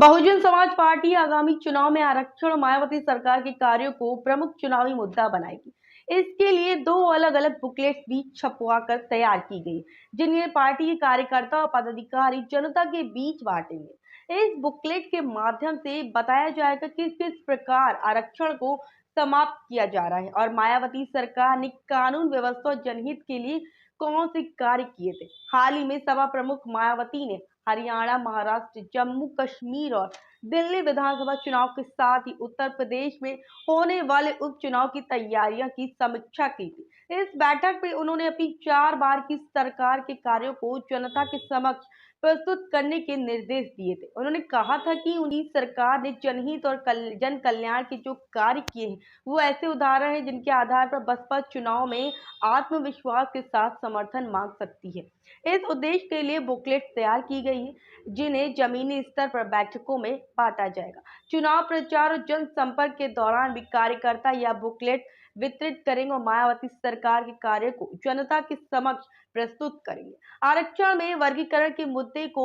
Bahujan Samaj party आगामी चुनाव में आरक्षण और मायावती सरकार के कार्यों को प्रमुख चुनावी मुद्दा बनाएगी। इसके लिए दो अलग अलग बुकलेट्स भी छपवाकर तैयार की गई, जिन्हें पार्टी के कार्यकर्ता और पदाधिकारी जनता के बीच बांटेंगे। इस बुकलेट के माध्यम से बताया जाएगा कि किस प्रकार आरक्षण को समाप्त किया जा रहा है और मायावती सरकार ने कानून व्यवस्था और जनहित के लिए कौन से कार्य किए थे। हाल ही में सपा प्रमुख मायावती ने हरियाणा, महाराष्ट्र, जम्मू कश्मीर और दिल्ली विधानसभा चुनाव के साथ ही उत्तर प्रदेश में होने वाले उपचुनाव की तैयारियों की समीक्षा की थी। इस बैठक में उन्होंने अपनी 4 बार की सरकार के कार्यों को जनता के समक्ष प्रस्तुत करने के निर्देश दिए थे। उन्होंने कहा था कि उनकी सरकार ने जनहित और जन कल्याण के जो कार्य किए हैं, वो ऐसे उदाहरण हैं जिनके आधार पर बसपा चुनाव में आत्मविश्वास के साथ समर्थन मांग सकती है। इस उद्देश्य के लिए बुकलेट तैयार की गई है, जिन्हें जमीनी स्तर पर बैठकों में बांटा जाएगा। चुनाव प्रचार और जनसंपर्क के दौरान भी कार्यकर्ता यह बुकलेट वितरित करेंगे और मायावती सरकार के कार्य को जनता के समक्ष प्रस्तुत करेंगे। आरक्षण में वर्गीकरण के मुद्दे को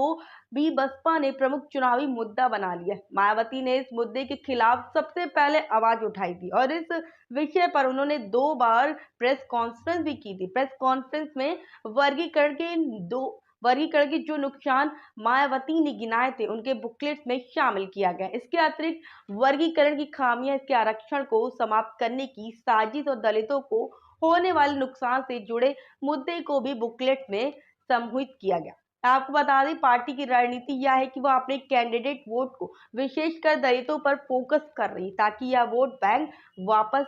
भी बसपा ने प्रमुख चुनावी मुद्दा बना लिया। मायावती ने इस मुद्दे के खिलाफ सबसे पहले आवाज उठाई थी और इस विषय पर उन्होंने 2 बार प्रेस कॉन्फ्रेंस भी की थी। प्रेस कॉन्फ्रेंस में वर्गीकरण के जो नुकसान मायावती ने गिनाए थे, उनके बुकलेट में शामिल किया गया। इसके अतिरिक्त वर्गीकरण की खामियां, इसके आरक्षण को समाप्त करने की साजिश और दलितों को होने वाले नुकसान से जुड़े मुद्दे को भी बुकलेट में समूहित किया गया। आपको बता दें, पार्टी की रणनीति यह है कि वह अपने कैंडिडेट वोट को विशेषकर दलितों पर फोकस कर रही है, ताकि यह वोट बैंक वापस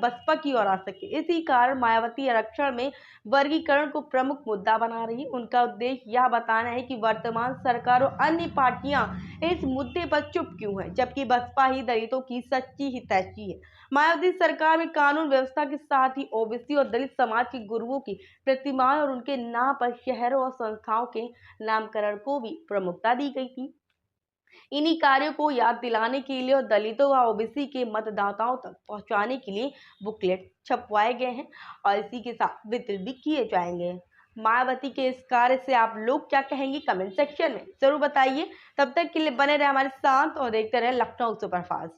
बसपा की ओर आ सके। इसी कारण मायावती आरक्षण में वर्गीकरण को प्रमुख मुद्दा बना रही है। उनका उद्देश्य यह बताना है कि वर्तमान सरकार और अन्य पार्टियां इस मुद्दे पर चुप क्यों है, जबकि बसपा ही दलितों की सच्ची हितैषी है। मायावती सरकार में कानून व्यवस्था के साथ ही ओबीसी और दलित समाज के गुरुओं की प्रतिमाएं और उनके नाम पर शहरों और संस्थाओं के नामकरण को भी प्रमुखता दी गई थी। इन्हीं कार्यों को याद दिलाने के लिए और दलितों व ओबीसी के मतदाताओं तक पहुंचाने के लिए बुकलेट छपवाए गए हैं और इसी के साथ वितरित भी किए जाएंगे। मायावती के इस कार्य से आप लोग क्या कहेंगे, कमेंट सेक्शन में जरूर बताइए। तब तक के लिए बने रहे हमारे साथ और देखते रहे लखनऊ सुपरफास्ट।